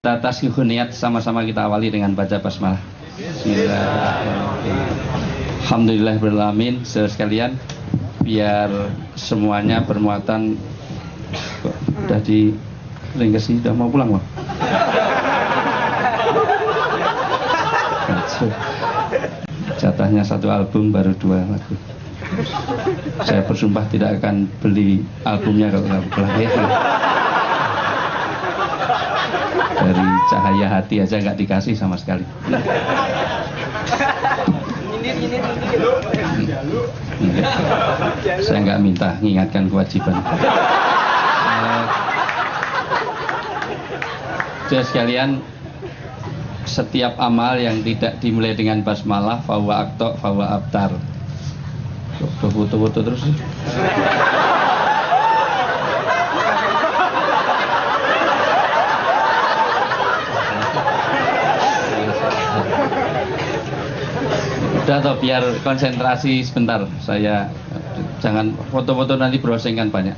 Tasbihun niat sama-sama kita awali dengan baca basmalah. Bismillahirrahmanirrahim. Alhamdulillahirrahmanirrahim. Saudara sekalian, biar semuanya bermuatan. Udah di ringkesi, udah mau pulang, Bang? Jatahnya satu album baru 2 lagu. Saya bersumpah tidak akan beli albumnya kalau nggak pulang ya. Dari cahaya hati aja nggak dikasih sama sekali. Saya nggak minta, mengingatkan kewajiban. Saudara sekalian, setiap amal yang tidak dimulai dengan basmalah fawa akto fawa abtar. Foto-foto terus sih. Udah toh, biar konsentrasi sebentar. Saya jangan foto-foto, nanti browsing kan banyak.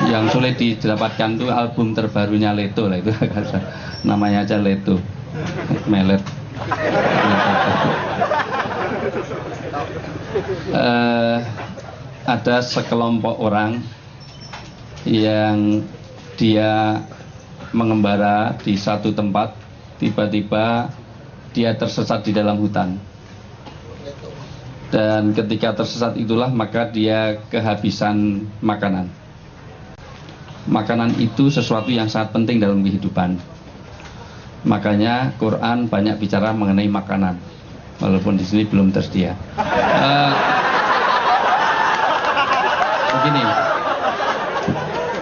Yang sulit didapatkan tuh album terbarunya Leto lah, itu namanya aja Leto Melet. Ada sekelompok orang yang dia mengembara di satu tempat, tiba-tiba dia tersesat di dalam hutan. Dan ketika tersesat itulah maka dia kehabisan makanan. Makanan itu sesuatu yang sangat penting dalam kehidupan. Makanya Quran banyak bicara mengenai makanan, walaupun di sini belum tersedia. Begini,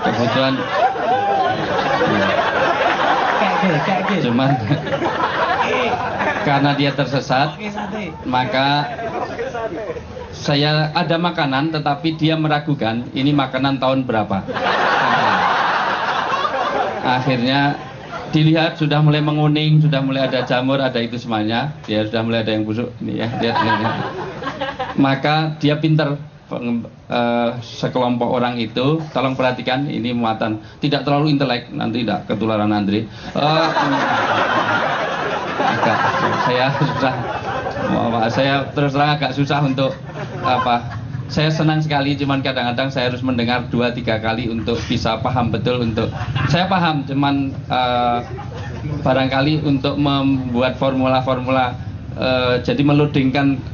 kebutuhan cuman karena dia tersesat, maka saya ada makanan, tetapi dia meragukan ini makanan tahun berapa. Akhirnya dilihat sudah mulai menguning, sudah mulai ada jamur, ada itu semuanya, dia sudah mulai ada yang busuk ini ya, lihat. Maka dia pinter. Sekelompok orang itu, tolong perhatikan, ini muatan tidak terlalu intelek, nanti tidak ketularan Andre. Saya susah, saya terus terang agak susah untuk apa. Saya senang sekali, cuman kadang-kadang saya harus mendengar 2-3 kali untuk bisa paham betul. Untuk saya paham, cuman barangkali untuk membuat formula-formula, jadi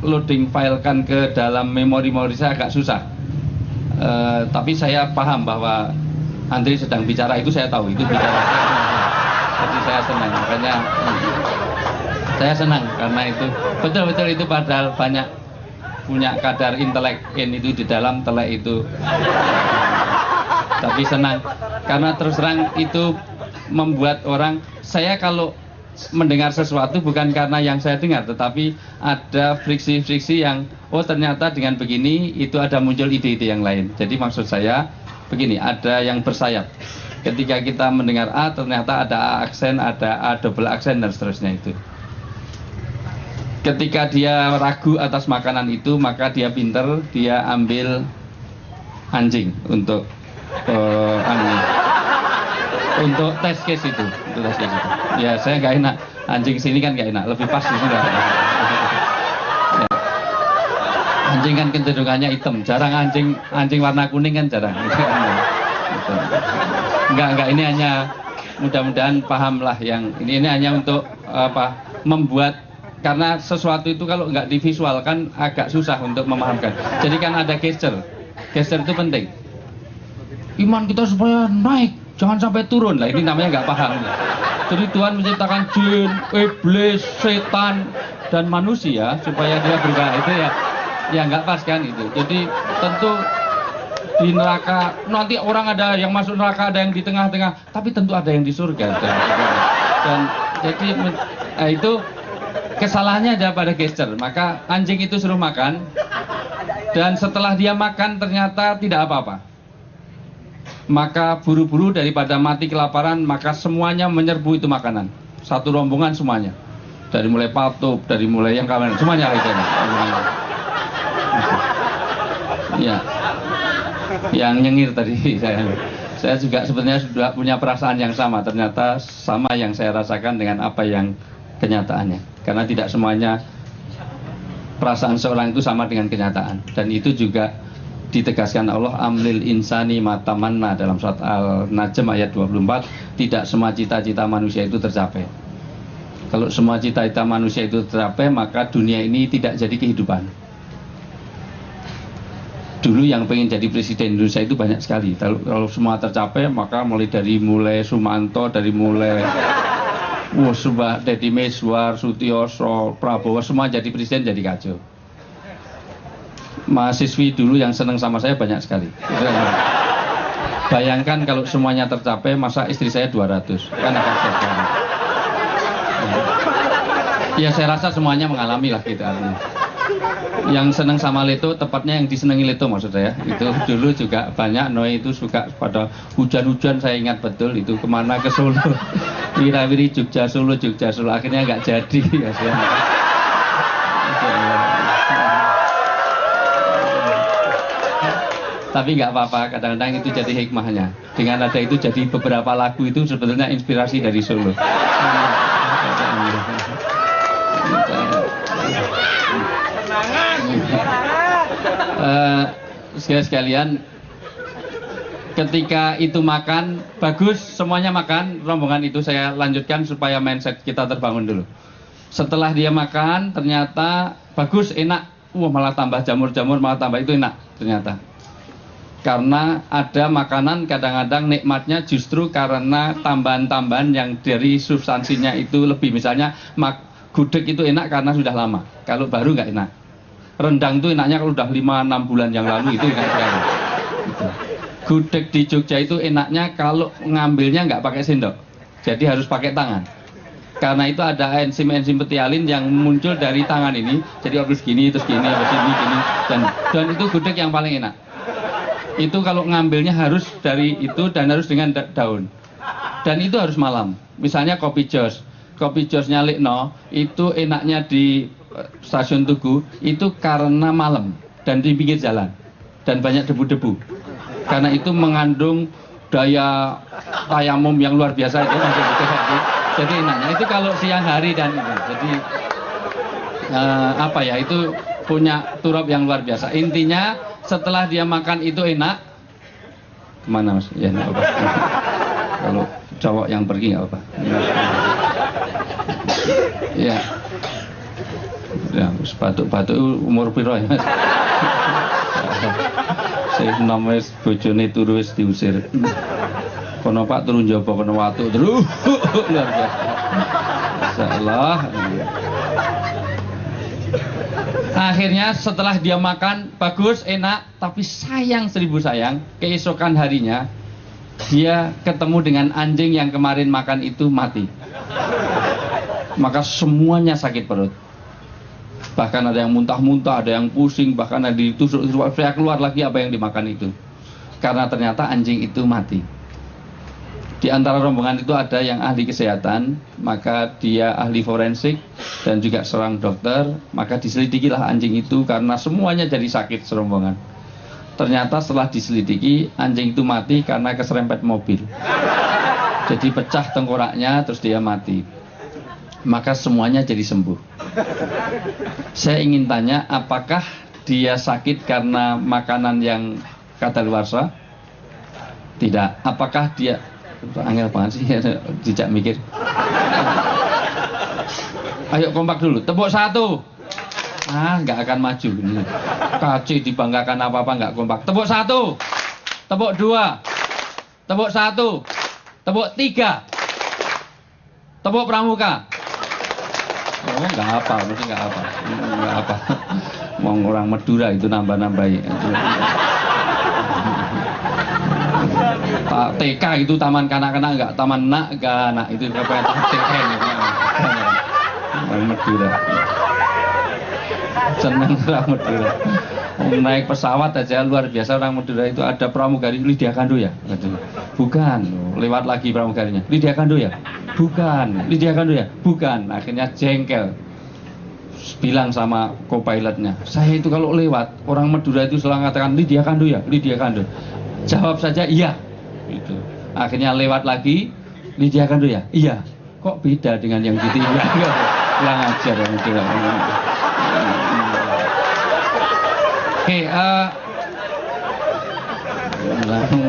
loading filekan ke dalam memori saya agak susah. Tapi saya paham bahwa Andri sedang bicara, itu saya tahu, itu bicara. Jadi saya senang, makanya saya senang karena itu betul-betul itu, padahal banyak punya kadar intelek itu di dalam telek itu. Tapi senang karena terus terang itu membuat orang, saya kalau mendengar sesuatu bukan karena yang saya dengar, tetapi ada friksi-friksi yang ternyata dengan begini itu ada muncul ide-ide yang lain. Jadi maksud saya begini, ada yang bersayap. Ketika kita mendengar A, ternyata ada A aksen, ada A double aksen dan seterusnya itu. Ketika dia ragu atas makanan itu, maka dia pinter, dia ambil anjing untuk untuk tes case itu, ya saya nggak enak, anjing sini kan nggak enak, lebih pas di sini. Ya. Anjing kan kecenderungannya hitam, jarang anjing warna kuning kan jarang. Enggak, ini hanya mudah-mudahan pahamlah yang ini hanya untuk apa, membuat, karena sesuatu itu kalau nggak divisualkan agak susah untuk memahamkan. Jadi kan ada gesture itu penting. Iman kita supaya naik, jangan sampai turun lah, ini namanya nggak paham. Jadi Tuhan menciptakan jin, iblis, setan, dan manusia supaya dia bergerak, itu ya nggak pas kan itu. Jadi tentu di neraka nanti orang ada yang masuk neraka, ada yang di tengah-tengah, tapi tentu ada yang di surga. Dan jadi itu kesalahannya ada pada gesture. Maka anjing itu suruh makan, dan setelah dia makan ternyata tidak apa-apa. Maka buru-buru daripada mati kelaparan, maka semuanya menyerbu itu makanan. Satu rombongan semuanya. Dari mulai patup, dari mulai yang kawan, semuanya itu. Ya. Yang nyengir tadi Saya juga sebenarnya sudah punya perasaan yang sama. Ternyata sama yang saya rasakan dengan apa yang kenyataannya. Karena tidak semuanya perasaan seorang itu sama dengan kenyataan. Dan itu juga ditegaskan Allah, amlil insani matamanna dalam surat Al-Najm ayat 24. Tidak semua cita-cita manusia itu tercapai. Kalau semua cita-cita manusia itu tercapai, maka dunia ini tidak jadi kehidupan. Dulu yang pengen jadi presiden Indonesia itu banyak sekali. Kalau semua tercapai, maka mulai Sumanto, dari mulai Deddy Miswar, Sutioso, Prabowo, semua jadi presiden jadi kacau. Mahasiswi dulu yang seneng sama saya banyak sekali. Bayangkan kalau semuanya tercapai, masa istri saya 200, kan akan terjadi. Ya saya rasa semuanya mengalami lah gitu artinya. Yang seneng sama Leto, tepatnya yang disenangi Leto maksud saya. Itu dulu juga banyak Noe itu suka pada hujan-hujan, saya ingat betul itu kemana ke Solo. Wirawiri Jogja Solo, akhirnya nggak jadi ya. Tapi nggak apa-apa, kadang-kadang itu jadi hikmahnya. Dengan ada itu jadi beberapa lagu itu sebetulnya inspirasi dari Solo. Sekalian, ketika itu makan, bagus semuanya makan, rombongan itu saya lanjutkan supaya mindset kita terbangun dulu. Setelah dia makan, ternyata bagus, enak, malah tambah jamur-jamur, malah tambah itu enak ternyata. Karena ada makanan kadang-kadang nikmatnya justru karena tambahan-tambahan yang dari substansinya itu lebih. Misalnya gudeg itu enak karena sudah lama, kalau baru nggak enak. Rendang itu enaknya kalau udah 5-6 bulan yang lalu, itu enak sekali. Gitu. Gudeg di Jogja itu enaknya kalau ngambilnya nggak pakai sendok, jadi harus pakai tangan. Karena itu ada enzim-enzim betialin yang muncul dari tangan ini, jadi harus gini, terus gini, gini, dan itu gudeg yang paling enak. Itu kalau ngambilnya harus dari itu dan harus dengan daun. Dan itu harus malam. Misalnya kopi josnya Likno, itu enaknya di stasiun Tugu itu karena malam dan di pinggir jalan dan banyak debu-debu. Karena itu mengandung daya tayamum yang luar biasa itu. Jadi enaknya itu kalau siang hari dan itu. Jadi itu punya turap yang luar biasa. Intinya setelah dia makan itu enak. Kemana mas? Ya nggak apa. Kalau cowok yang pergi nggak apa. Ya. Ya, batuk-batuk umur piro ya mas? Saya namanya bojone turu wis diusir. Kono Pak turun jaba kono watuk terus luar biasa. Masyaallah. Akhirnya setelah dia makan bagus, enak, tapi sayang 1000 sayang, keesokan harinya dia ketemu dengan anjing yang kemarin makan itu mati. Maka semuanya sakit perut. Bahkan ada yang muntah-muntah, ada yang pusing, bahkan ada ditusuk, saya keluar lagi apa yang dimakan itu. Karena ternyata anjing itu mati. Di antara rombongan itu ada yang ahli kesehatan, maka dia ahli forensik dan juga seorang dokter, maka diselidikilah anjing itu karena semuanya jadi sakit serombongan. Ternyata setelah diselidiki, anjing itu mati karena keserempet mobil. Jadi pecah tengkoraknya, terus dia mati. Maka semuanya jadi sembuh. Saya ingin tanya, apakah dia sakit karena makanan yang kadaluarsa? Tidak. Apakah dia angel banget sih, tidak mikir. Ayo kompak dulu, tepuk 1. Nggak akan maju. Kaci dibanggakan apa-apa nggak kompak. Tepuk 1, tepuk 2, tepuk 1, tepuk 3, tepuk pramuka. Oh nggak apa, mesti nggak apa. Mau orang Madura itu nambah-nambahin. TK itu taman kanak-kanak, nggak taman nak itu apa yang TK gitu. Orang Madura. Senang orang Madura. Naik pesawat aja luar biasa orang Madura itu. Ada pramugari Lydia Kando ya? Bukan. Lewat lagi pramugarinya. Lydia Kando ya? Bukan. Lydia Kando ya? Bukan. Akhirnya jengkel. Bilang sama co-pilotnya, saya itu kalau lewat orang Madura itu selalu mengatakan Lydia Kando ya? Lydia Kando. Jawab saja iya. Gitu. Akhirnya lewat lagi, disediakan dulu ya? Iya. Kok beda dengan yang di TV? Kurang ajar yang itu. Oke,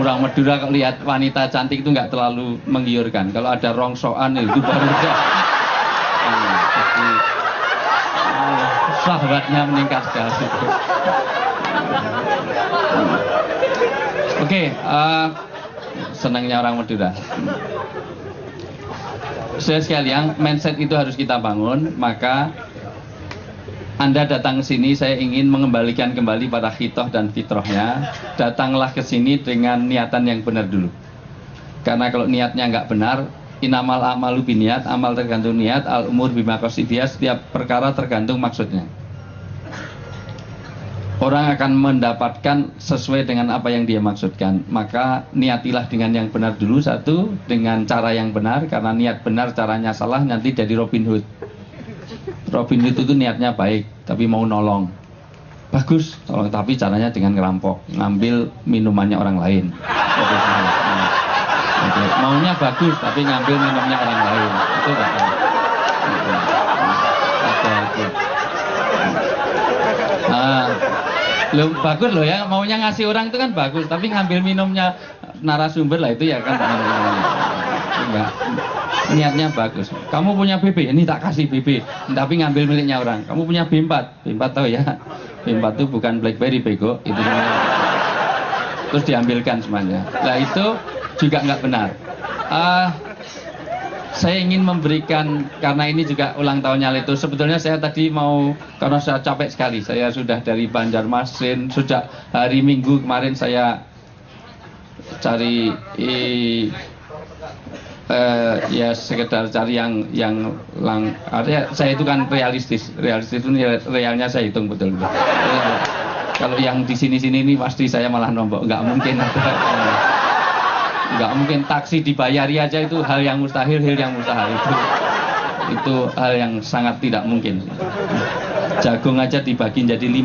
orang Madura kalau lihat wanita cantik itu nggak terlalu menggiurkan. Kalau ada rongsokan itu baru dah. Jadi sahabatnya meningkat sekali. Oke, senangnya orang Madura. Saudara sekalian, mindset itu harus kita bangun. Maka Anda datang ke sini, saya ingin mengembalikan kembali pada khitoh dan fitrahnya. Datanglah ke sini dengan niatan yang benar dulu. Karena kalau niatnya nggak benar, inamal amalu biniat, amal tergantung niat, al umur bima qasidiya, setiap perkara tergantung maksudnya. Orang akan mendapatkan sesuai dengan apa yang dia maksudkan. Maka niatilah dengan yang benar dulu, satu, dengan cara yang benar. Karena niat benar, caranya salah, nanti jadi Robin Hood. Robin Hood itu niatnya baik, tapi mau nolong. Bagus, tolong, tapi caranya dengan ngerampok, ngambil minumannya orang lain. Maunya bagus, tapi ngambil minumnya orang lain. Itu nggak ada. Loh, bagus loh ya, maunya ngasih orang itu kan bagus, tapi ngambil minumnya narasumber lah itu ya kan. Enggak. Niatnya bagus. Kamu punya BB, ini tak kasih BB, tapi ngambil miliknya orang. Kamu punya B4, B4 tahu ya? B4 itu bukan BlackBerry bego, itu terus diambilkan semuanya. Nah itu juga nggak benar. Saya ingin memberikan, karena ini juga ulang tahunnya Leto. Sebetulnya saya tadi mau, karena saya capek sekali, saya sudah dari Banjarmasin, sejak hari Minggu kemarin saya cari ya sekedar cari artinya saya itu kan realistis itu realnya saya hitung betul. Kalau yang di sini ini pasti saya malah nombok, nggak mungkin. Nggak mungkin, taksi dibayari aja itu hal yang mustahil, itu hal yang sangat tidak mungkin. Jagung aja dibagi jadi 5.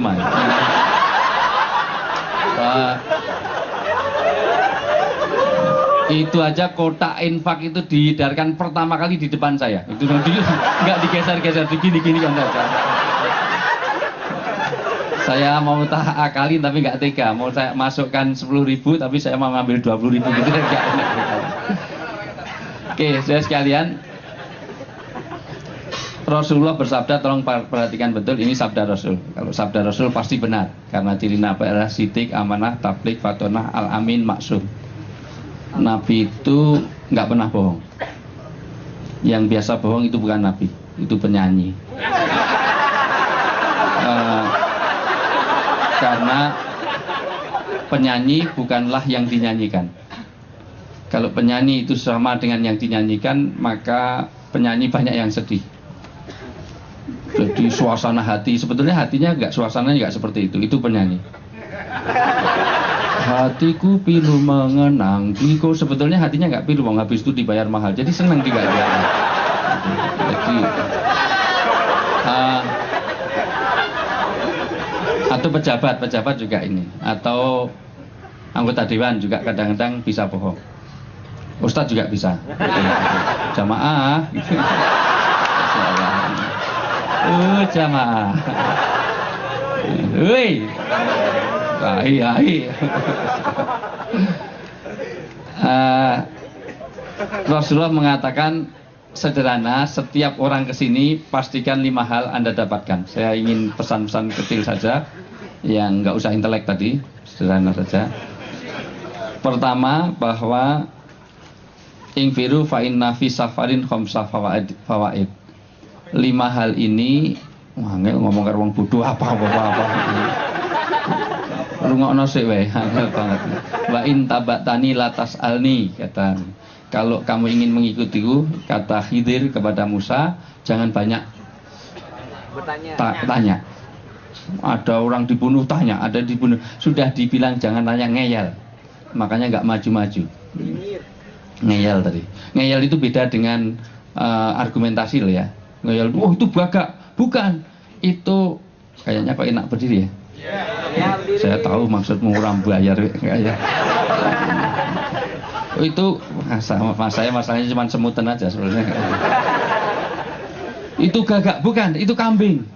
Itu aja kotak infak itu diedarkan pertama kali di depan saya. Itu nggak digeser-geser, gini kan saja. Saya mau tak akalin tapi nggak tega. Mau saya masukkan 10.000 tapi saya mau ngambil 20.000 gitu. Oke, saya sekalian. Rasulullah bersabda, tolong perhatikan betul, ini sabda Rasul. Kalau sabda Rasul pasti benar, karena ciri Nabi adalah sidik, amanah, tablik, fatonah, al-amin, maksum. Nabi itu nggak pernah bohong. Yang biasa bohong itu bukan Nabi, itu penyanyi. Karena penyanyi bukanlah yang dinyanyikan. Kalau penyanyi itu sama dengan yang dinyanyikan, maka penyanyi banyak yang sedih. Jadi suasana hati, sebetulnya hatinya enggak, suasananya enggak seperti itu penyanyi. Hatiku pilu mengenang diku, sebetulnya hatinya enggak pilu, habis itu dibayar mahal, jadi senang juga dia. Jadi atau pejabat juga ini, atau anggota dewan juga kadang-kadang bisa bohong. Ustadz juga bisa. Jamaah gitu. Jamaah. Woi. Hai. Rasulullah mengatakan sederhana, setiap orang kesini pastikan 5 hal Anda dapatkan. Saya ingin pesan-pesan kecil saja, yang nggak usah intelek tadi, sederhana saja. Pertama, bahwa ingfiru fa inna fi safarin khamsa fawaid. 5 hal ini, angel ngomong karo wong bodoh apa. Rungokno sik wae, angel banget. Wa in tabatani latas alni, kata. Kalau kamu ingin mengikutiku, kata Khidir kepada Musa, jangan banyak tanya. Ada orang dibunuh, tanya. Ada dibunuh, sudah dibilang jangan tanya, ngeyel. Makanya nggak maju-maju. Ngeyel tadi. Ngeyel itu beda dengan argumentasi loh ya. Ngeyel, itu bagak. Bukan. Itu kayaknya kok enak berdiri ya. Saya tahu maksudmu orang bayar. Oh, itu masalahnya cuma semutan aja sebenarnya. Itu gagak, bukan, itu kambing.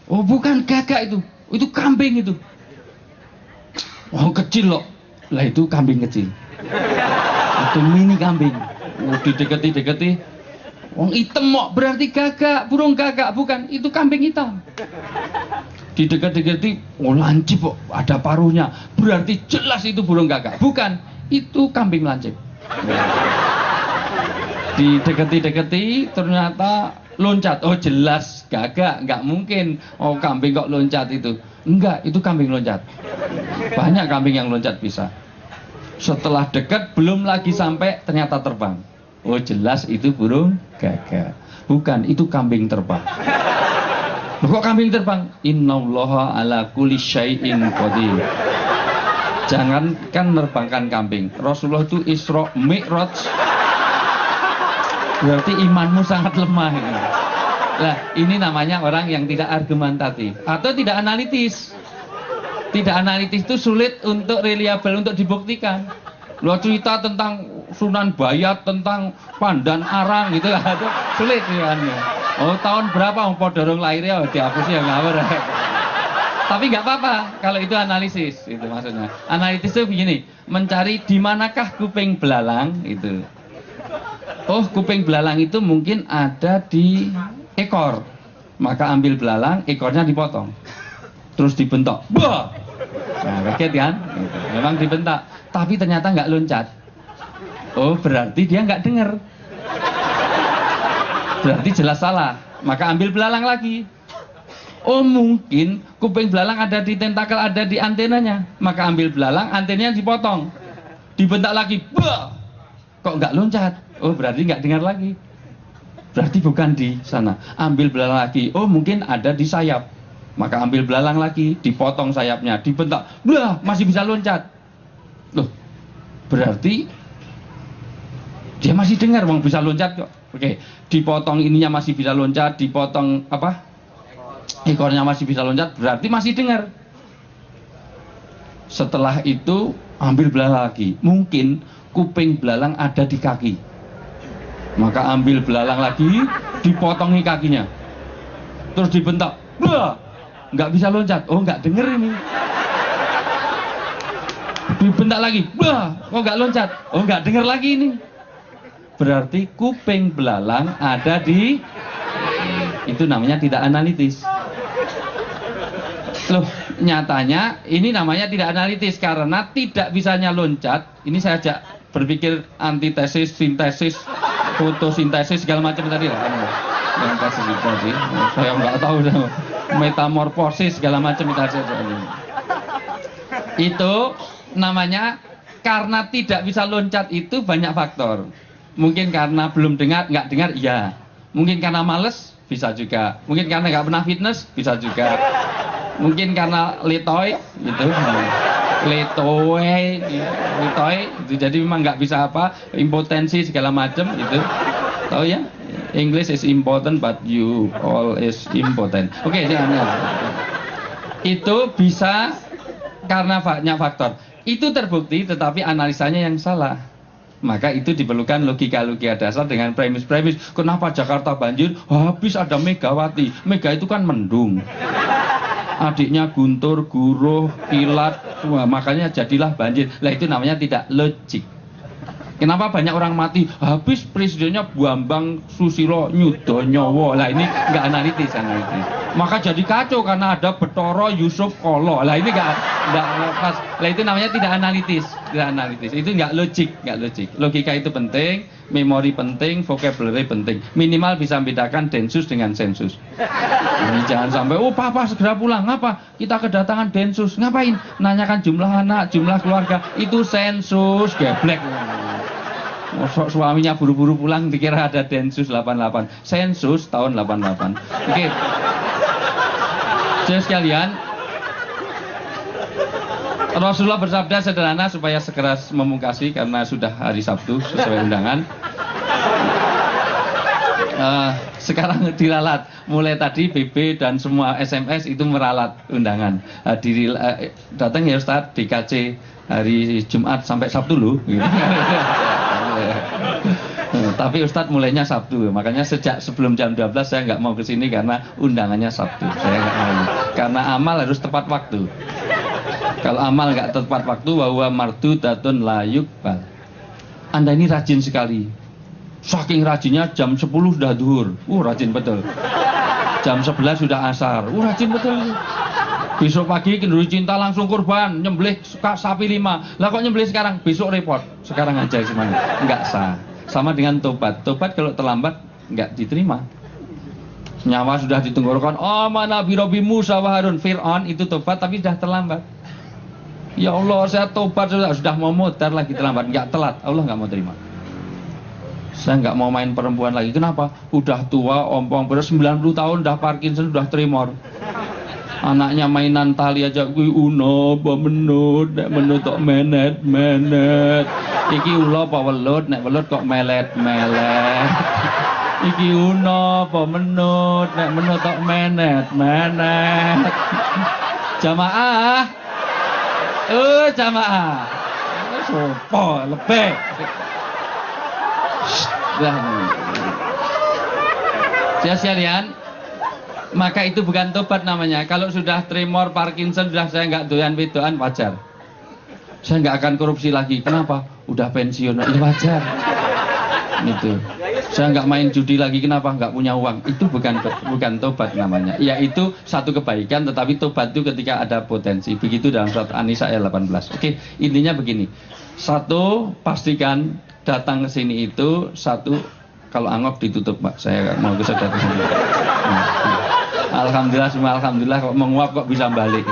Oh, bukan gagak itu kambing itu. Oh, kecil loh. Lah itu kambing kecil. Itu mini kambing. Oh, dideketi. Wong hitam kok berarti gagak, burung gagak, bukan, itu kambing hitam. Dideketi, oh lancip kok, ada paruhnya. Berarti jelas itu burung gagak, bukan, itu kambing lancip. Dideketi, ternyata loncat. Oh jelas gagak, nggak mungkin. Oh kambing kok loncat itu? Enggak, itu kambing loncat. Banyak kambing yang loncat bisa. Setelah dekat belum lagi sampai ternyata terbang. Oh jelas itu burung gagak. Bukan, itu kambing terbang. Loh, kok kambing terbang? Innallaha ala kulli syai'in qadir. Jangankan menerbangkan kambing, Rasulullah itu Isra Mi'raj. Berarti imanmu sangat lemah ini. Nah, ini namanya orang yang tidak argumentatif atau tidak analitis. Tidak analitis itu sulit untuk reliable, untuk dibuktikan. Lo cerita tentang Sunan Bayat, tentang Pandan Arang gitu lah, itu sulit ya. Oh tahun berapa podorong lahirnya dihapus ya ngawur. Tapi nggak apa-apa kalau itu analisis, itu maksudnya. Analitis itu begini, mencari di manakah kuping belalang itu. Oh kuping belalang itu mungkin ada di ekor, maka ambil belalang, ekornya dipotong, terus dibentok. Bah! Nah, kaget kan? Memang dibentak, tapi ternyata nggak loncat. Oh berarti dia nggak dengar. Berarti jelas salah. Maka ambil belalang lagi. Oh mungkin kuping belalang ada di tentakel, ada di antenanya. Maka ambil belalang, antenanya dipotong, dibentak lagi. Bah! Kok nggak loncat? Oh berarti nggak dengar lagi. Berarti bukan di sana. Ambil belalang lagi. Oh mungkin ada di sayap. Maka ambil belalang lagi, dipotong sayapnya, dibentak. Bah! Masih bisa loncat. Loh, berarti dia masih dengar, wong bisa loncat kok. Oke, dipotong ininya masih bisa loncat, dipotong apa? Ekornya masih bisa loncat, berarti masih dengar. Setelah itu ambil belalang lagi. Mungkin kuping belalang ada di kaki. Maka ambil belalang lagi, dipotongi kakinya. Terus dibentak. Bah! Nggak bisa loncat. Oh, nggak denger ini. Dibentak lagi. Bah! Kok nggak loncat? Oh, nggak denger lagi ini. Berarti kuping belalang ada di, itu namanya tidak analitis. Loh, nyatanya ini namanya tidak analitis karena tidak bisanya loncat. Ini saya ajak berpikir antitesis, sintesis, fotosintesis segala macam tadi lah. Yang kasih tadi, saya nggak tahu, metamorfosis segala macam itu namanya karena tidak bisa loncat itu banyak faktor. Mungkin karena belum dengar, nggak dengar, iya. Mungkin karena males, bisa juga. Mungkin karena nggak pernah fitness, bisa juga. Mungkin karena letoy, gitu. Letoy, itu jadi memang nggak bisa apa, impotensi segala macam, gitu. Tahu ya? English is important, but you all is impotent. Oke, jangan. Itu bisa karena banyak faktor. Itu terbukti, tetapi analisanya yang salah. Maka itu diperlukan logika-logika dasar dengan premis-premis. Kenapa Jakarta banjir? Habis ada Megawati. Mega itu kan mendung. Adiknya Guntur, Guruh, Kilat. Wah, makanya jadilah banjir. Lah itu namanya tidak logik. Kenapa banyak orang mati? Habis presidennya Bambang Susilo Nyudo Nyowo. Lah ini nggak analitis. Maka jadi kacau karena ada Betoro Yusuf Kolo. Lah ini nggak pas. Lah itu namanya tidak analitis. Tidak analitis. Itu nggak logik. Logika itu penting, memori penting, vocabulary penting. Minimal bisa membedakan densus dengan sensus. Ini jangan sampai, oh papa segera pulang. Ngapa? Kita kedatangan densus. Ngapain? Nanyakan jumlah anak, jumlah keluarga. Itu sensus, geblek. Suaminya buru-buru pulang dikira ada densus 88. Sensus tahun 88. Oke. Jadi sekalian, Rasulullah bersabda sederhana supaya segera memungkasi karena sudah hari Sabtu sesuai undangan. sekarang diralat. Mulai tadi BB dan semua SMS itu meralat undangan. Datang ya Ustadz di KC hari Jumat sampai Sabtu loh. Gitu. Tapi Ustadz mulainya Sabtu, makanya sejak sebelum jam 12 saya nggak mau kesini karena undangannya Sabtu. Saya nggak mau. Karena amal harus tepat waktu. Kalau amal nggak tepat waktu, bahwa mardudatun la yuqbal. Anda ini rajin sekali. Saking rajinnya jam 10 sudah duhur. Rajin betul. Jam 11 sudah asar. Rajin betul. Besok pagi kenduri cinta langsung kurban, nyembelih sapi 5. Lah kok nyembelih sekarang? Besok repot. Sekarang aja semuanya. Enggak sah. Sama dengan tobat. Tobat kalau terlambat enggak diterima. Nyawa sudah ditenggorokan. Oh, mana Nabi Musa wa Harun. Fir'aun itu tobat tapi sudah terlambat. Ya Allah, saya tobat sudah mau modar lagi terlambat. Enggak telat. Allah enggak mau terima. Saya nggak mau main perempuan lagi. Kenapa? Udah tua, ompong, baru 90 tahun, udah Parkinson, udah tremor. Anaknya mainan tali aja, kui uno, menut tok menet. Iki ulo apa welut, nek welut kok melet. Iki uno apa menut, nek menut tok menet. Jamaah. Jamaah. Sopo lebih. Sekalian, maka itu bukan tobat namanya. Kalau sudah tremor, Parkinson, sudah saya nggak doyan wedoan, wajar. Saya nggak akan korupsi lagi. Kenapa? Udah pensiun, ini wajar. Itu. Saya nggak main judi lagi. Kenapa? Nggak punya uang. Itu bukan tobat namanya. Yaitu satu kebaikan, tetapi tobat itu ketika ada potensi. Begitu dalam surat An-Nisa ayat 18. Oke, intinya begini. Satu, pastikan datang ke sini itu satu, kalau angok ditutup Pak, saya mau ke saudara sini. Alhamdulillah, semua alhamdulillah, kok menguap kok bisa balik.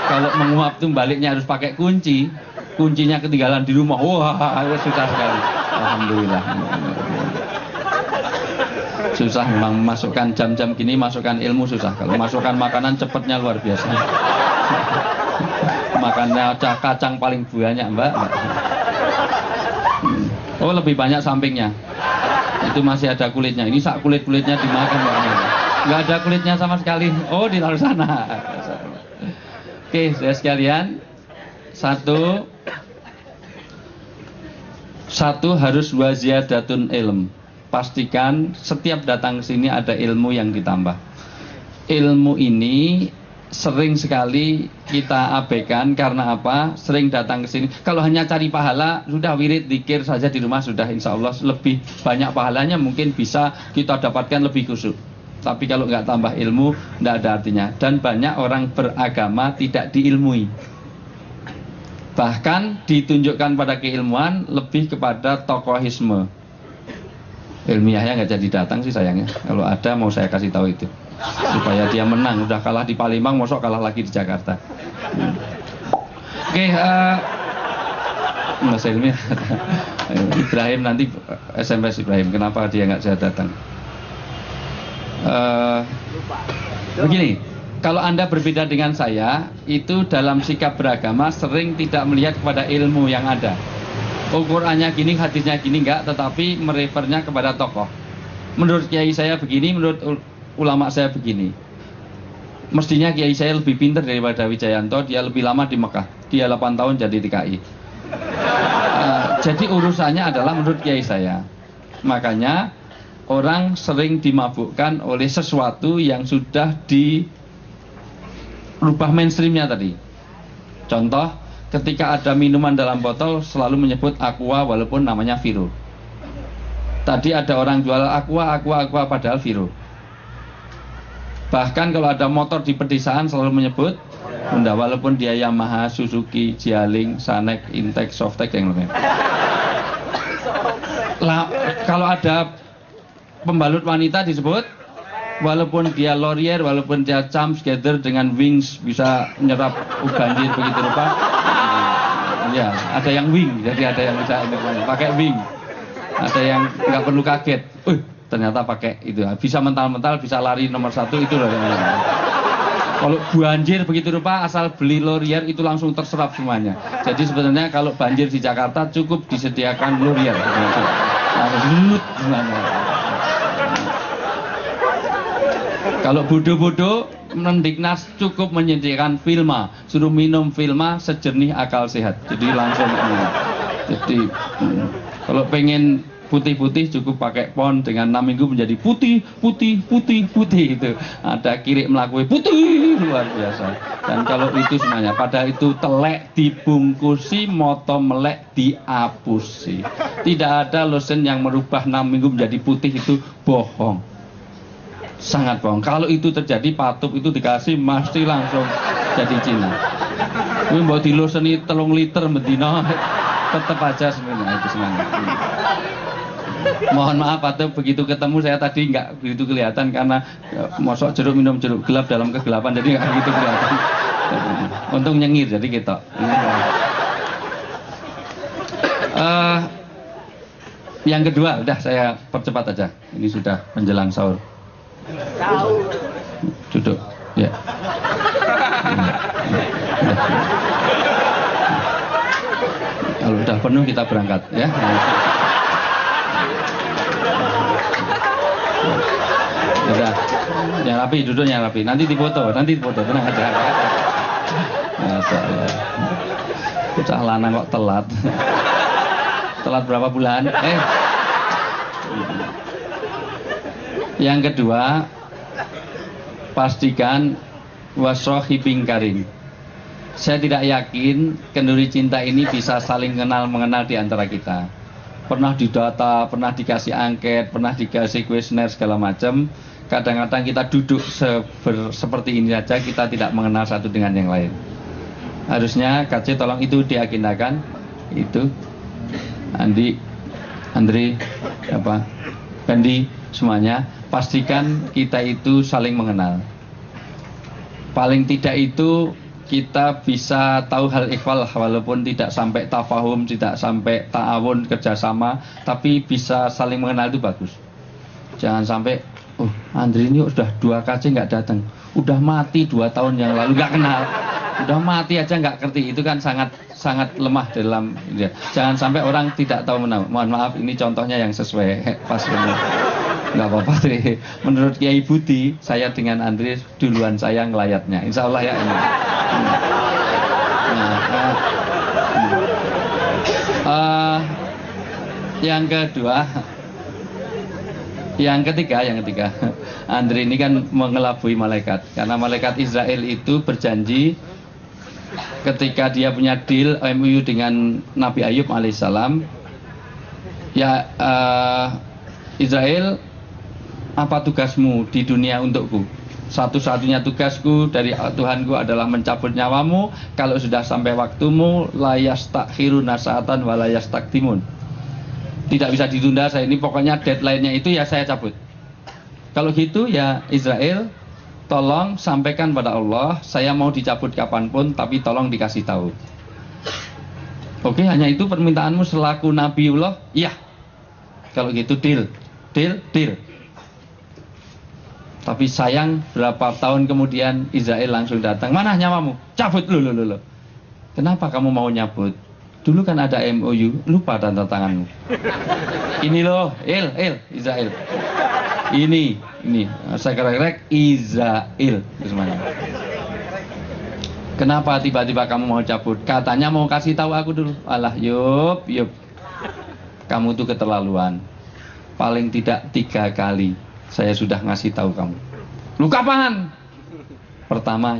Kalau menguap tuh baliknya harus pakai kunci, kuncinya ketinggalan di rumah, wah susah sekali. Alhamdulillah. Susah memang masukkan jam-jam gini, masukkan ilmu susah. Kalau masukkan makanan cepatnya luar biasa. Makannya kacang paling banyak Mbak. Oh, lebih banyak sampingnya. Itu masih ada kulitnya. Ini sak kulit-kulitnya dimakan. Nggak ada kulitnya sama sekali. Oh, di luar sana. Oke, saya sekalian. Satu harus waziyadatun ilm. Pastikan setiap datang ke sini ada ilmu yang ditambah. Ilmu ini sering sekali kita abaikan karena apa? Sering datang ke sini. Kalau hanya cari pahala, sudah wirid zikir saja di rumah sudah insya Allah lebih banyak pahalanya, mungkin bisa kita dapatkan lebih khusyuk. Tapi kalau nggak tambah ilmu, nggak ada artinya. Dan banyak orang beragama tidak diilmui. Bahkan ditunjukkan pada keilmuan lebih kepada tokohisme. Ilmiahnya nggak jadi datang sih sayangnya. Kalau ada mau saya kasih tahu itu. Supaya dia menang. Udah kalah di Palembang, mosok kalah lagi di Jakarta. Oke, Mas Ilmi Ibrahim nanti SMS Ibrahim, kenapa dia nggak bisa datang? Begini, kalau Anda berbeda dengan saya, itu dalam sikap beragama sering tidak melihat kepada ilmu yang ada. Ukurannya gini, hadisnya gini enggak, tetapi merefernya kepada tokoh. Menurut kiai saya begini, menurut ulama saya begini. Mestinya kiai saya lebih pintar daripada Wijayanto, dia lebih lama di Mekah. Dia 8 tahun jadi TKI. Jadi urusannya adalah menurut kiai saya. Makanya orang sering dimabukkan oleh sesuatu yang sudah dirubah mainstreamnya tadi. Contoh, ketika ada minuman dalam botol selalu menyebut aqua walaupun namanya Viro. Tadi ada orang jual aqua padahal Viro. Bahkan kalau ada motor di pedesaan selalu menyebut Honda walaupun dia Yamaha, Suzuki, Jialing, Sanek, Intech, Softek yang lain. Kalau ada pembalut wanita disebut walaupun dia Laurier, walaupun dia Champs Gather dengan wings bisa menyerap banjir begitu rupa. Ya, ada yang wing, jadi ada yang bisa pakai wing. Ada yang nggak perlu kaget. Ternyata pakai itu, bisa mental-mental, bisa lari nomor 1 itu loh. Kalau banjir begitu rupa, asal beli Laurier itu langsung terserap semuanya. Jadi sebenarnya kalau banjir di Jakarta cukup disediakan Laurier. Kalau bodoh-bodoh, Mendiknas cukup menyediakan Vilma, suruh minum Vilma sejernih akal sehat. Jadi langsung. Jadi kalau pengen putih-putih cukup pakai pon dengan 6 minggu menjadi putih itu. Ada kirik melakukan putih luar biasa. Dan kalau itu semuanya, pada itu telek dibungkusi, moto melek diapusi. Tidak ada lotion yang merubah 6 minggu menjadi putih, itu bohong. Sangat bohong. Kalau itu terjadi, patup itu dikasih mesti langsung jadi Cina. Ini mau di lotion 3 liter medina tetap aja sebenarnya itu semuanya. Mohon maaf atau begitu ketemu saya tadi nggak begitu kelihatan karena mosok jeruk minum jeruk gelap dalam kegelapan, jadi nggak begitu kelihatan. Untung nyengir jadi kita. Yang kedua, udah saya percepat aja. Ini sudah menjelang sahur. Duduk, ya. Kalau udah penuh kita berangkat, ya. Udah, yang rapi, duduknya rapi. Nanti difoto, tenang aja. Masya Allah. Bocah lanang kok telat. Telat berapa bulan? Yang kedua, pastikan wasrohibing karim. Saya tidak yakin kenduri cinta ini bisa saling mengenal di antara kita. Pernah didata, pernah dikasih angket, pernah dikasih kuesioner segala macam. Kadang-kadang kita duduk seperti ini saja, kita tidak mengenal satu dengan yang lain. Harusnya KC tolong itu diagendakan. Itu Andri, Bandi, semuanya pastikan kita itu saling mengenal. Paling tidak itu kita bisa tahu hal ikhwal, walaupun tidak sampai tafahum, tidak sampai ta'awun, kerjasama, tapi bisa saling mengenal itu bagus. Jangan sampai Andri ini sudah 2 KC nggak datang, udah mati 2 tahun yang lalu, nggak kenal, udah mati aja nggak ngerti. Itu kan sangat lemah dalam ya. Jangan sampai orang tidak tahu menau. Mohon maaf, ini contohnya yang sesuai pas benar. Nggak apa-apa. Menurut Kiai Budi, saya dengan Andri duluan saya ngelayatnya, insya Allah ya ini. Yang ketiga, Andri ini kan mengelabui malaikat, karena malaikat Israel itu berjanji ketika dia punya deal MOU dengan Nabi Ayub alaihissalam, ya Israel, apa tugasmu di dunia untukku? Satu-satunya tugasku dari Tuhanku adalah mencabut nyawamu. Kalau sudah sampai waktumu, layas takhiruna sa'atan wa layas taktimun. Tidak bisa ditunda, saya ini pokoknya deadline-nya itu ya saya cabut. Kalau gitu ya Israel, tolong sampaikan pada Allah, saya mau dicabut kapanpun, tapi tolong dikasih tahu. Oke, hanya itu permintaanmu selaku Nabiullah? Iya. Kalau gitu deal. Tapi sayang berapa tahun kemudian Israel langsung datang. Mana nyawamu? Cabut loh. Kenapa kamu mau nyabut? Dulu kan ada MOU, lupa tanda tanganmu. Ini loh, Israel. Ini saya kerek Israel semuanya. Kenapa tiba-tiba kamu mau cabut? Katanya mau kasih tahu aku dulu. Alah, yup. Kamu tuh keterlaluan. Paling tidak 3 kali saya sudah ngasih tahu kamu. Lu kapan? Pertama,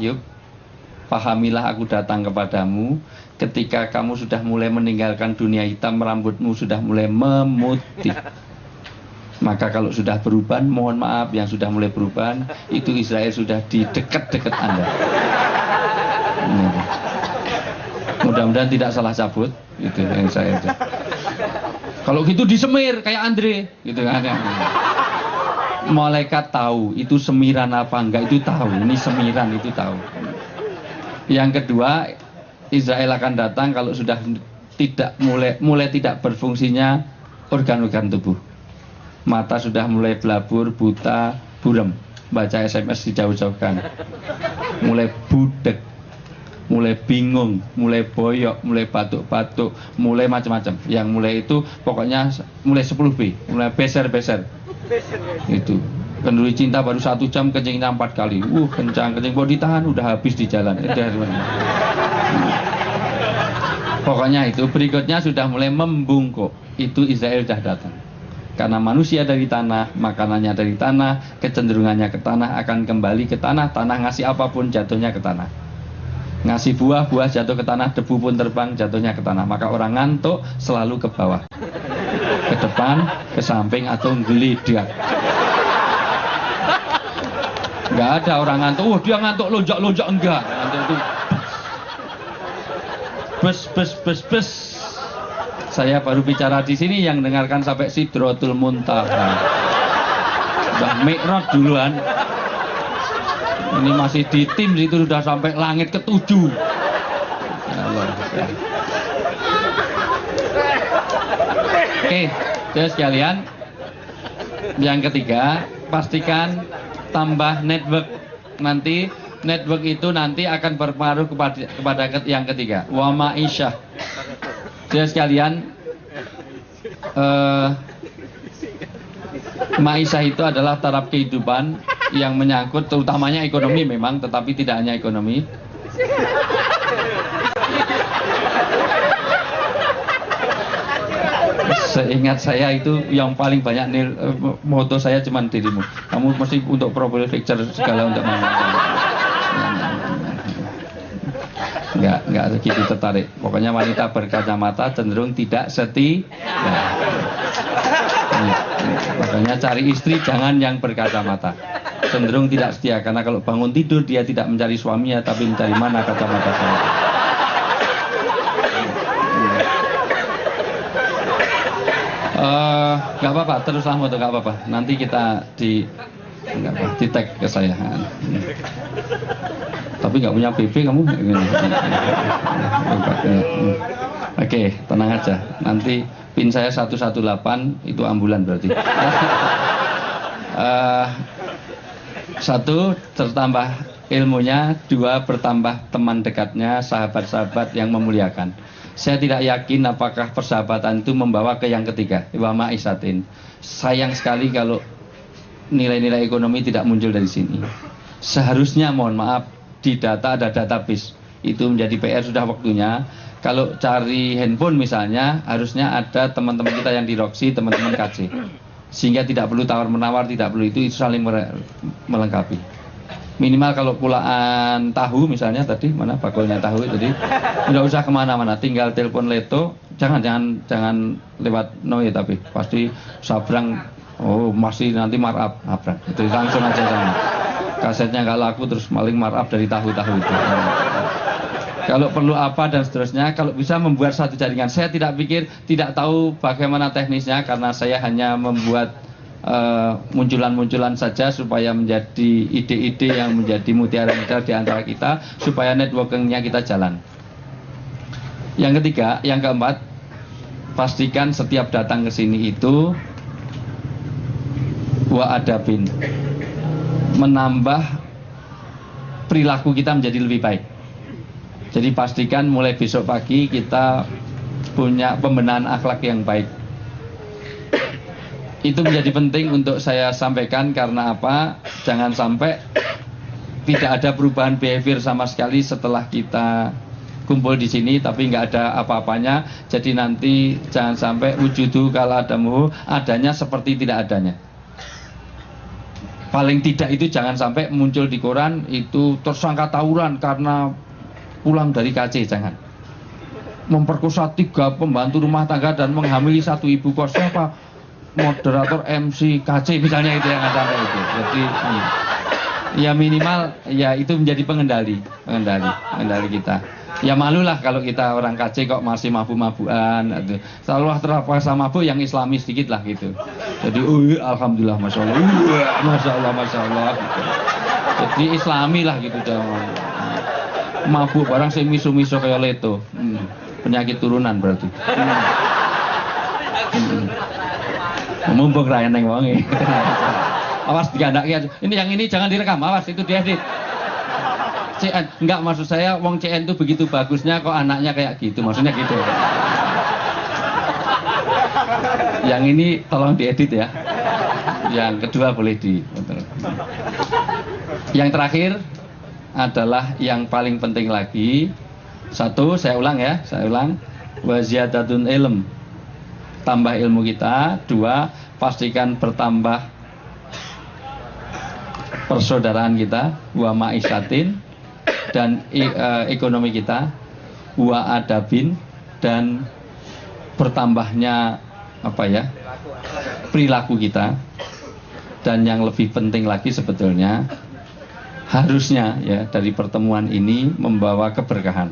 pahamilah aku datang kepadamu ketika kamu sudah mulai meninggalkan dunia hitam, rambutmu sudah mulai memutih. Maka kalau sudah beruban, mohon maaf, yang sudah mulai beruban itu Israel sudah di dekat-dekat Anda. Mudah-mudahan tidak salah cabut, itu yang saya itu. Kalau gitu disemir kayak Andre, gitu kan ya. Malaikat tahu itu semiran apa enggak, itu tahu. Ini semiran, itu tahu. Yang kedua, Israel akan datang kalau sudah tidak mulai tidak berfungsinya organ-organ tubuh. Mata sudah mulai belabur, buta, burem. Baca SMS dijauh-jauhkan. Mulai budek, mulai bingung, mulai boyok, mulai batuk-batuk, mulai macam-macam. Yang mulai itu pokoknya mulai 10B, mulai beser-beser. Itu Kenduri cinta baru 1 jam kencingnya 4 kali. Kencang mau ditahan udah habis di jalan. Pokoknya itu berikutnya sudah mulai membungkuk. Itu Israel sudah datang. Karena manusia dari tanah, makanannya dari tanah, kecenderungannya ke tanah, akan kembali ke tanah. Tanah ngasih apapun jatuhnya ke tanah. Ngasih buah, buah jatuh ke tanah, debu pun terbang, jatuhnya ke tanah. Maka orang ngantuk selalu ke bawah, ke depan, ke samping, atau gelidak. Nggak ada orang ngantuk, dia ngantuk lonjak-lonjak, enggak. Ngantuk itu bes. Saya baru bicara di sini yang dengarkan sampai Sidratul Muntaha. Udah Mi'raj duluan. Ini masih di tim itu sudah sampai langit ke-7. Oke, jadi sekalian, yang ketiga, pastikan tambah network. Nanti network itu nanti akan berpengaruh kepada yang ketiga, wa ma'isyah. Jadi sekalian, ma'isyah itu adalah taraf kehidupan yang menyangkut terutamanya ekonomi memang, tetapi tidak hanya ekonomi. Seingat saya itu yang paling banyak moto saya cuma dirimu. Kamu mesti untuk profile picture segala untuk mana. Enggak begitu tertarik. Pokoknya wanita berkacamata cenderung tidak setia. Makanya cari istri jangan yang berkacamata. Cenderung tidak setia, karena kalau bangun tidur dia tidak mencari suaminya tapi mencari mana kacamata saya. Nggak apa-apa, teruslah moto, nggak apa-apa. Nanti kita di tag ke saya. Tapi nggak punya BB kamu. Oke, tenang aja. Nanti pin saya 118 itu ambulan berarti. 1 tertambah ilmunya, 2 bertambah teman dekatnya, sahabat-sahabat yang memuliakan. Saya tidak yakin apakah persahabatan itu membawa ke yang ketiga, wa ma'isatin. Sayang sekali kalau nilai-nilai ekonomi tidak muncul dari sini. Seharusnya, mohon maaf, di data ada database. Itu menjadi PR, sudah waktunya. Kalau cari handphone misalnya, harusnya ada teman-teman kita yang di Roxy, teman-teman KC. Sehingga tidak perlu tawar-menawar, tidak perlu itu saling melengkapi. Minimal kalau pulaan tahu misalnya tadi, mana bakulnya tahu tadi, tidak usah kemana-mana, tinggal telepon Leto, jangan lewat Noe, tapi pasti sabrang, masih nanti markup nabrak, itu langsung aja sana. Kasetnya nggak laku terus maling markup dari tahu-tahu itu. Kalau perlu apa dan seterusnya, kalau bisa membuat satu jaringan. Saya tidak tahu bagaimana teknisnya, karena saya hanya membuat munculan-munculan saja supaya menjadi ide-ide yang menjadi mutiara-mutiara di antara kita, supaya networkingnya kita jalan. Yang ketiga, yang keempat, pastikan setiap datang ke sini itu wa adabin, menambah perilaku kita menjadi lebih baik. Jadi pastikan mulai besok pagi kita punya pembenahan akhlak yang baik. Itu menjadi penting untuk saya sampaikan, karena apa? Jangan sampai tidak ada perubahan behavior sama sekali setelah kita kumpul di sini, tapi nggak ada apa-apanya. Jadi nanti jangan sampai wujudu kala adamuhu, adanya seperti tidak adanya. Paling tidak itu jangan sampai muncul di koran itu tersangka tawuran karena pulang dari KC, jangan. Memperkosa 3 pembantu rumah tangga dan menghamili 1 ibu kos, siapa? Moderator MC KC misalnya, itu yang ada itu. Jadi ya minimal ya itu menjadi pengendali kita. Ya malulah kalau kita orang KC kok masih mabuk-mabukan gitu. Selalu terpaksa mabuk yang islami sedikit lah gitu. Jadi alhamdulillah masya Allah gitu. Jadi islami lah gitu jangan. Mabuk barang sing miso-miso kayak Leto. Penyakit turunan berarti. Mumpung raya neng wonge. Awas digandaki. Ini yang ini jangan direkam, awas itu diedit. CN, enggak, maksud saya wong CN itu begitu bagusnya kok anaknya kayak gitu, maksudnya gitu. Yang ini tolong diedit ya. Yang kedua boleh Yang terakhir adalah yang paling penting lagi. Satu, saya ulang. Wa ziyadatun ilm, tambah ilmu kita. Dua, pastikan bertambah persaudaraan kita. Wa ma'isyatin, dan ekonomi kita. Wa adabin, dan bertambahnya perilaku kita. Dan yang lebih penting lagi sebetulnya, harusnya ya dari pertemuan ini membawa keberkahan.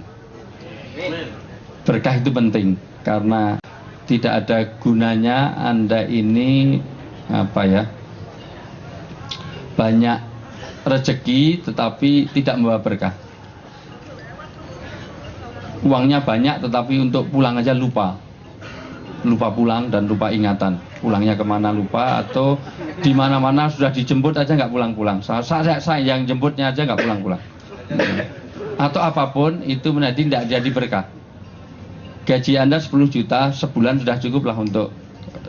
Berkah itu penting karena tidak ada gunanya Anda ini banyak rezeki tetapi tidak membawa berkah. Uangnya banyak tetapi untuk pulang aja lupa pulang dan lupa ingatan. Pulangnya kemana lupa, atau di mana-mana sudah dijemput aja nggak pulang-pulang. Saya yang jemputnya aja nggak pulang-pulang. Atau apapun itu menjadi tidak jadi berkah. Gaji Anda 10 juta sebulan sudah cukup lah untuk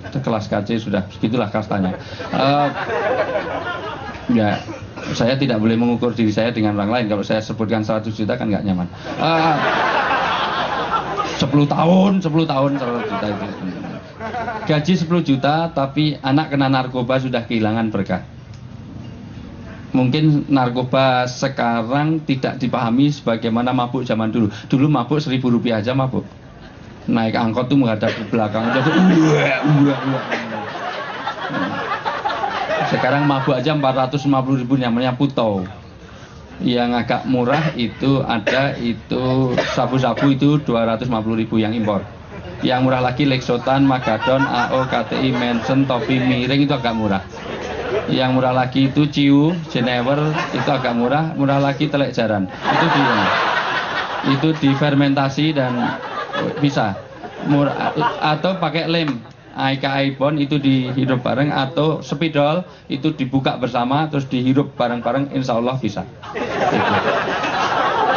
kelas KC, sudah segitulah kastanya. Ya, saya tidak boleh mengukur diri saya dengan orang lain. Kalau saya sebutkan 100 juta kan nggak nyaman. 10 tahun 100 juta itu. Gaji 10 juta tapi anak kena narkoba sudah kehilangan berkah. Mungkin narkoba sekarang tidak dipahami sebagaimana mabuk zaman dulu. Dulu mabuk 1.000 rupiah aja mabuk. Naik angkot tuh menghadap ke belakang. Sekarang mabuk aja 450.000, namanya puto. Yang agak murah itu sabu-sabu itu 250.000 yang impor. Yang murah lagi Lexotan, Magadon, AO, KTI, Manson, Topi, Miring itu agak murah. Yang murah lagi itu Ciu, Jenever itu agak murah. Murah lagi Telek Jaran. Itu difermentasi dan bisa murah, atau pakai lem. Aibon itu dihirup bareng, atau spidol itu dibuka bersama terus dihirup bareng-bareng, insya Allah bisa.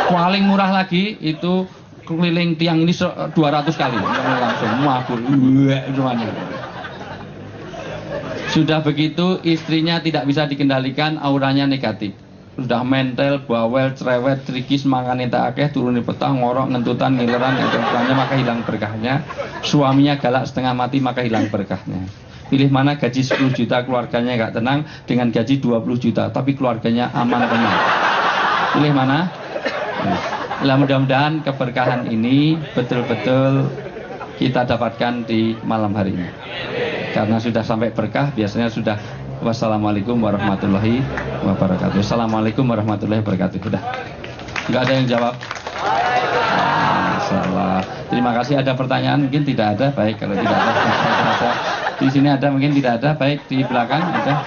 Paling murah lagi itu keliling tiang ini 200 kali langsung mabur semuanya. Sudah begitu istrinya tidak bisa dikendalikan, auranya negatif. Sudah mental, bawel, cerewet, trikis, mangan enta akeh, turun di petang, ngorok, ngentutan, ngileran, ngentutannya, maka hilang berkahnya. Suaminya galak setengah mati, maka hilang berkahnya. Pilih mana gaji 10 juta keluarganya gak tenang, dengan gaji 20 juta tapi keluarganya aman tenang. Pilih mana? Nah, mudah-mudahan keberkahan ini betul-betul kita dapatkan di malam hari ini. Karena sudah sampai berkah, biasanya sudah. Wassalamualaikum warahmatullahi wabarakatuh. Assalamualaikum warahmatullahi wabarakatuh. Sudah. Nggak ada yang jawab. Salah. Terima kasih. Ada pertanyaan? Mungkin tidak ada. Baik, kalau tidak ada. Di sini ada, mungkin tidak ada. Baik, di belakang ada.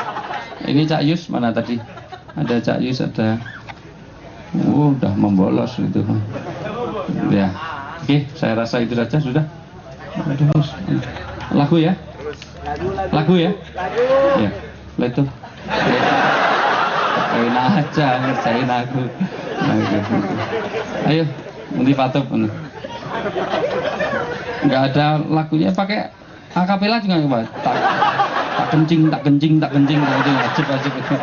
Ini Cak Yus mana tadi? Ada Cak Yus, ada. Udah membolos itu. Ya. Oke, saya rasa itu saja sudah. Lagu ya? Lagu ya? Ya. Itu enak aja ngerjain aku. Ayo, nanti patup. Nggak ada lagunya, pakai akapela juga nggak, tak kencing itu wajib itu.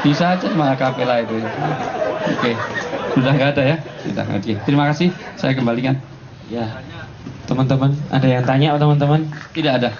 Bisa aja sama akapela itu. Oke, sudah nggak ada ya? Sudah. Oke, terima kasih. Saya kembalikan. Ya, teman-teman, ada yang tanya teman-teman? Tidak ada.